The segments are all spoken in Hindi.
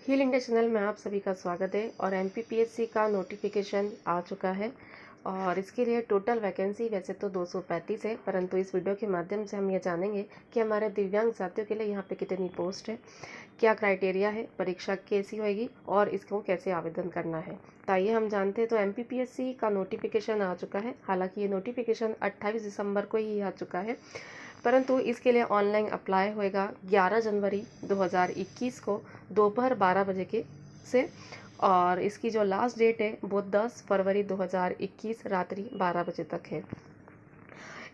हिल इंडिया चैनल में आप सभी का स्वागत है। और एमपीपीएससी का नोटिफिकेशन आ चुका है और इसके लिए टोटल वैकेंसी वैसे तो 235 है, परंतु इस वीडियो के माध्यम से हम ये जानेंगे कि हमारे दिव्यांग साथियों के लिए यहाँ पे कितनी पोस्ट है, क्या क्राइटेरिया है, परीक्षा कैसी होगी और इसको कैसे आवेदन करना है। तो आइए हम जानते हैं। तो एमपीपीएससी का नोटिफिकेशन आ चुका है। हालांकि ये नोटिफिकेशन 28 दिसंबर को ही आ चुका है, परंतु इसके लिए ऑनलाइन अप्लाई होएगा 11 जनवरी 2021 को दोपहर 12 बजे के से। और इसकी जो लास्ट डेट है वो 10 फरवरी 2021 रात्रि 12 बजे तक है।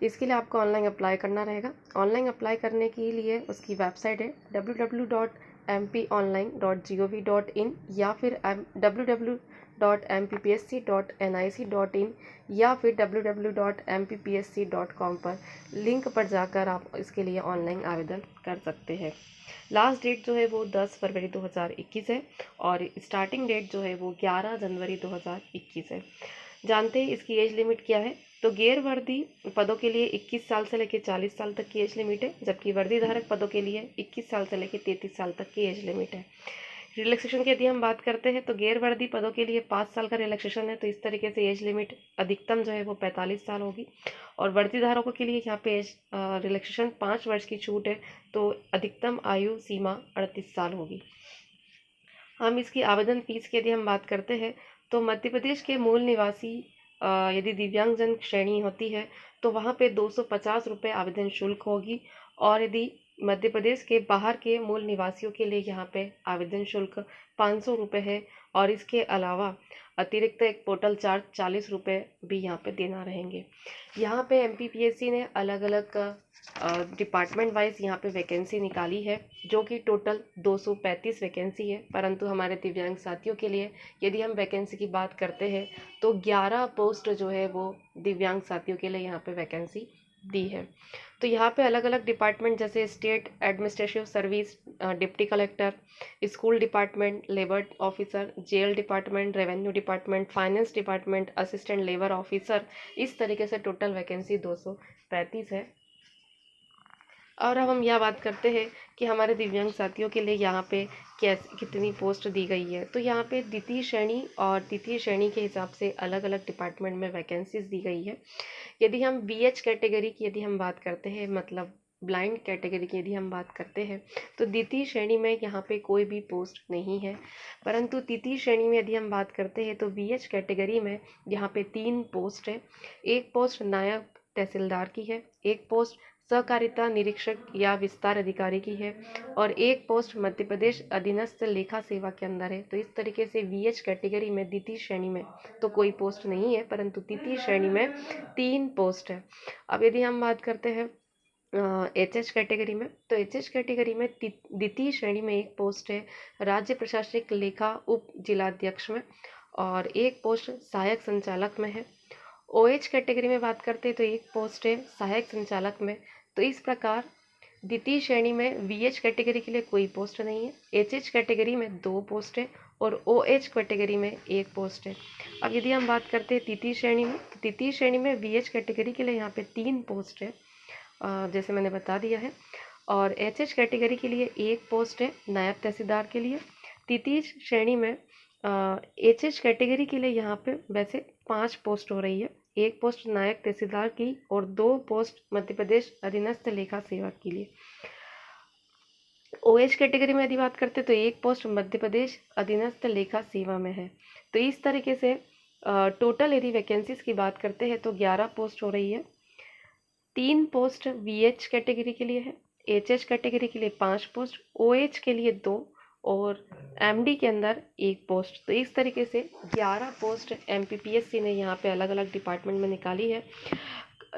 इसके लिए आपको ऑनलाइन अप्लाई करना रहेगा। ऑनलाइन अप्लाई करने के लिए उसकी वेबसाइट है www.mponline.gov.in या फिर www.mppsc.nic.in या फिर www.mppsc.com पर लिंक पर जाकर आप इसके लिए ऑनलाइन आवेदन कर सकते हैं। लास्ट डेट जो है वो 10 फरवरी 2021 है और स्टार्टिंग डेट जो है वो 11 जनवरी 2021 है। जानते हैं इसकी एज लिमिट क्या है। तो गैर वर्दी पदों के लिए 21 साल से लेकर 40 साल तक की एज लिमिट है, जबकि वर्दी धारक पदों के लिए 21 साल से लेकर 33 साल तक की एज लिमिट है। रिलैक्सेशन की यदि हम बात करते हैं तो गैर वर्दी पदों के लिए 5 साल का रिलैक्सेशन है। तो इस तरीके से एज लिमिट अधिकतम जो है वो 45 साल होगी। और वर्दी धारकों के लिए यहाँ पे एज रिलैक्सेशन 5 वर्ष की छूट है, तो अधिकतम आयु सीमा 38 साल होगी। हम इसकी आवेदन फीस की यदि हम बात करते हैं तो मध्य प्रदेश के मूल निवासी यदि दिव्यांगजन श्रेणी होती है तो वहाँ पे 250 रुपये आवेदन शुल्क होगी। और यदि मध्य प्रदेश के बाहर के मूल निवासियों के लिए यहाँ पे आवेदन शुल्क 500 रुपये है। और इसके अलावा अतिरिक्त एक पोर्टल चार्ज 40 रुपये भी यहाँ पे देना रहेंगे। यहाँ पे एमपीपीएससी ने अलग अलग डिपार्टमेंट वाइज यहाँ पे वैकेंसी निकाली है, जो कि टोटल 235 वैकेंसी है। परंतु हमारे दिव्यांग साथियों के लिए यदि हम वैकेंसी की बात करते हैं तो 11 पोस्ट जो है वो दिव्यांग साथियों के लिए यहाँ पे वैकेंसी दी है। तो यहाँ पे अलग अलग डिपार्टमेंट जैसे state administrative service, deputy collector, school department, labour officer, jail department, revenue department, finance department, assistant labour officer, इस तरीके से टोटल वैकेंसी 235 है। और अब हम यह बात करते हैं कि हमारे दिव्यांग साथियों के लिए यहाँ पे कैसे कितनी पोस्ट दी गई है। तो यहाँ पे द्वितीय श्रेणी और तृतीय श्रेणी के हिसाब से अलग अलग डिपार्टमेंट में वैकेंसीज दी गई है। यदि हम बीएच कैटेगरी की यदि हम बात करते हैं, मतलब ब्लाइंड कैटेगरी की यदि हम बात करते हैं, तो द्वितीय श्रेणी में यहाँ पे कोई भी पोस्ट नहीं है। परंतु तृतीय श्रेणी में यदि हम बात करते हैं तो बीएच कैटेगरी में यहाँ पे 3 पोस्ट है। एक पोस्ट नायब तहसीलदार की है, एक पोस्ट सहकारिता निरीक्षक या विस्तार अधिकारी की है और एक पोस्ट मध्य प्रदेश अधीनस्थ लेखा सेवा के अंदर है। तो इस तरीके से वीएच कैटेगरी में द्वितीय श्रेणी में तो कोई पोस्ट नहीं है, परंतु तृतीय श्रेणी में 3 पोस्ट है। अब यदि हम बात करते हैं एचएच कैटेगरी में, तो एचएच कैटेगरी में द्वितीय श्रेणी में एक पोस्ट है राज्य प्रशासनिक लेखा उप जिलाध्यक्ष में और एक पोस्ट सहायक संचालक में है। ओएच कैटेगरी में बात करते हैं तो एक पोस्ट है सहायक संचालक में। तो इस प्रकार द्वितीय श्रेणी में वीएच कैटेगरी के लिए कोई पोस्ट नहीं है, एचएच कैटेगरी में 2 पोस्ट है और ओएच कैटेगरी में 1 पोस्ट है। अब यदि हम बात करते हैं तृतीय श्रेणी में, तो तृतीय श्रेणी में वीएच कैटेगरी के लिए यहाँ पे 3 पोस्ट है, जैसे मैंने बता दिया है। और एचएच कैटेगरी के लिए 1 पोस्ट है नायब तहसीलदार के लिए। तृतीय श्रेणी में एचएच कैटेगरी के लिए यहाँ पे वैसे 5 पोस्ट हो रही है, 1 पोस्ट नायब तहसीलदार की और 2 पोस्ट मध्य प्रदेश अधीनस्थ लेखा सेवा के लिए। ओएच कैटेगरी में यदि बात करते तो 1 पोस्ट मध्य प्रदेश अधीनस्थ लेखा सेवा में है। तो इस तरीके से टोटल यदि वैकेंसीज की बात करते हैं तो 11 पोस्ट हो रही है। 3 पोस्ट वीएच कैटेगरी के लिए है, एचएच कैटेगरी के लिए 5 पोस्ट, ओएच के लिए 2 और एमडी के अंदर 1 पोस्ट। तो इस तरीके से 11 पोस्ट एमपीपीएससी ने यहाँ पे अलग अलग डिपार्टमेंट में निकाली है।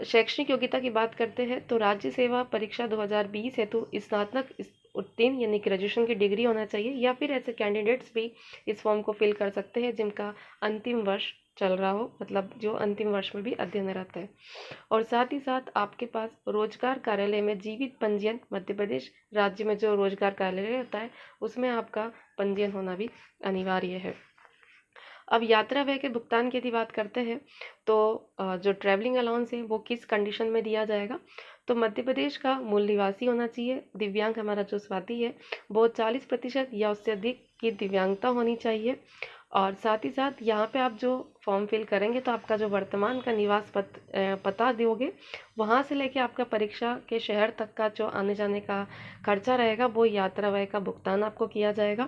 शैक्षणिक योग्यता की बात करते हैं तो राज्य सेवा परीक्षा 2020 हेतु स्नातक उत्तीर्ण यानी ग्रेजुएशन की डिग्री होना चाहिए, या फिर ऐसे कैंडिडेट्स भी इस फॉर्म को फिल कर सकते हैं जिनका अंतिम वर्ष चल रहा हो, मतलब जो अंतिम वर्ष में भी अध्ययनरत है। और साथ ही साथ आपके पास रोजगार कार्यालय में जीवित पंजीयन, मध्य प्रदेश राज्य में जो रोजगार कार्यालय होता है उसमें आपका पंजीयन होना भी अनिवार्य है। अब यात्रा व्यय के भुगतान की यदि बात करते हैं तो जो ट्रैवलिंग अलाउंस है वो किस कंडीशन में दिया जाएगा। तो मध्य प्रदेश का मूल निवासी होना चाहिए। दिव्यांग हमारा जो साथी है वो 40% या उससे अधिक की दिव्यांगता होनी चाहिए। और साथ ही साथ यहाँ पे आप जो फॉर्म फिल करेंगे तो आपका जो वर्तमान का निवास पता दोगे, वहाँ से लेके आपका परीक्षा के शहर तक का जो आने जाने का खर्चा रहेगा वो यात्रा व्यय का भुगतान आपको किया जाएगा।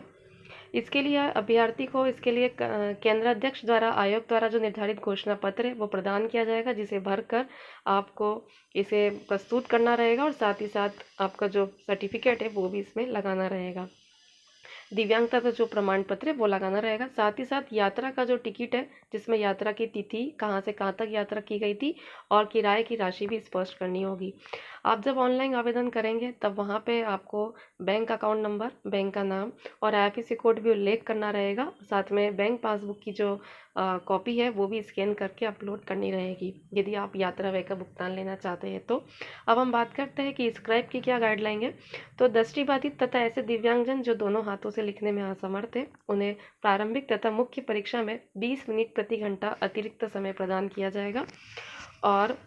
इसके लिए अभ्यर्थी को इसके लिए केंद्र अध्यक्ष द्वारा आयोग द्वारा जो निर्धारित घोषणा पत्र है वो प्रदान किया जाएगा, जिसे भरकर आपको इसे प्रस्तुत करना रहेगा और साथ ही साथ आपका जो सर्टिफिकेट है वो भी इसमें लगाना रहेगा। दिव्यांगता का जो प्रमाण पत्र है वो लगाना रहेगा। साथ ही साथ यात्रा का जो टिकट है, जिसमें यात्रा की तिथि, कहाँ से कहाँ तक यात्रा की गई थी और किराए की राशि भी स्पष्ट करनी होगी। आप जब ऑनलाइन आवेदन करेंगे तब वहाँ पे आपको बैंक अकाउंट नंबर, बैंक का नाम और आईएफएससी कोड भी उल्लेख करना रहेगा। साथ में बैंक पासबुक की जो कॉपी है वो भी स्कैन करके अपलोड करनी रहेगी, यदि आप यात्रा व्यय का भुगतान लेना चाहते हैं तो। अब हम बात करते हैं कि स्क्राइब की क्या गाइडलाइन है। तो दृष्टिबाधित तथा ऐसे दिव्यांगजन जो दोनों हाथों से लिखने में असमर्थ है, उन्हें प्रारंभिक तथा मुख्य परीक्षा में 20 मिनट प्रति घंटा अतिरिक्त समय प्रदान किया जाएगा। और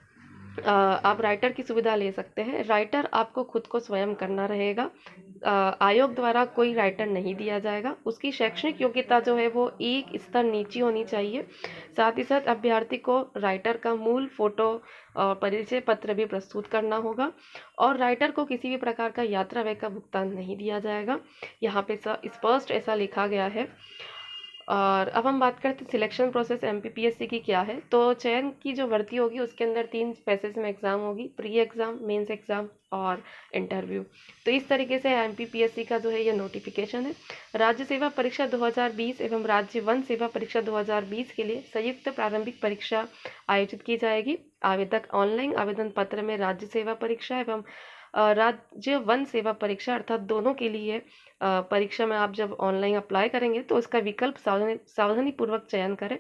आप राइटर की सुविधा ले सकते हैं। राइटर आपको खुद को स्वयं करना रहेगा। आयोग द्वारा कोई राइटर नहीं दिया जाएगा। उसकी शैक्षणिक योग्यता जो है वो एक स्तर नीची होनी चाहिए। साथ ही साथ अभ्यर्थी को राइटर का मूल फोटो और परिचय पत्र भी प्रस्तुत करना होगा। और राइटर को किसी भी प्रकार का यात्रा व्यय का भुगतान नहीं दिया जाएगा। यहाँ पे स्पष्ट ऐसा लिखा गया है। और अब हम बात करते हैं सिलेक्शन प्रोसेस एमपीपीएससी की क्या है। तो चयन की जो भर्ती होगी उसके अंदर 3 फेसेस में एग्ज़ाम होगी, प्री एग्ज़ाम, मेंस एग्ज़ाम और इंटरव्यू। तो इस तरीके से एमपीपीएससी का जो है ये नोटिफिकेशन है। राज्य सेवा परीक्षा 2020 एवं राज्य वन सेवा परीक्षा 2020 के लिए संयुक्त प्रारंभिक परीक्षा आयोजित की जाएगी। आवेदक ऑनलाइन आवेदन पत्र में राज्य सेवा परीक्षा एवं राज्य वन सेवा परीक्षा अर्थात दोनों के लिए परीक्षा में आप जब ऑनलाइन अप्लाई करेंगे तो उसका विकल्प सावधानी पूर्वक चयन करें।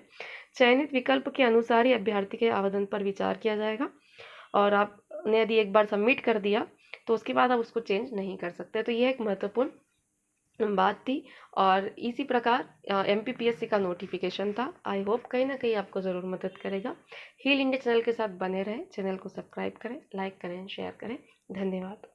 चयनित विकल्प के अनुसार ही अभ्यर्थी के आवेदन पर विचार किया जाएगा। और आपने यदि एक बार सबमिट कर दिया तो उसके बाद आप उसको चेंज नहीं कर सकते। तो यह एक महत्वपूर्ण बात थी और इसी प्रकार एमपीपीएससी का नोटिफिकेशन था। आई होप कहीं ना कहीं आपको ज़रूर मदद करेगा। हील इंडिया चैनल के साथ बने रहें, चैनल को सब्सक्राइब करें, लाइक करें, शेयर करें। धन्यवाद।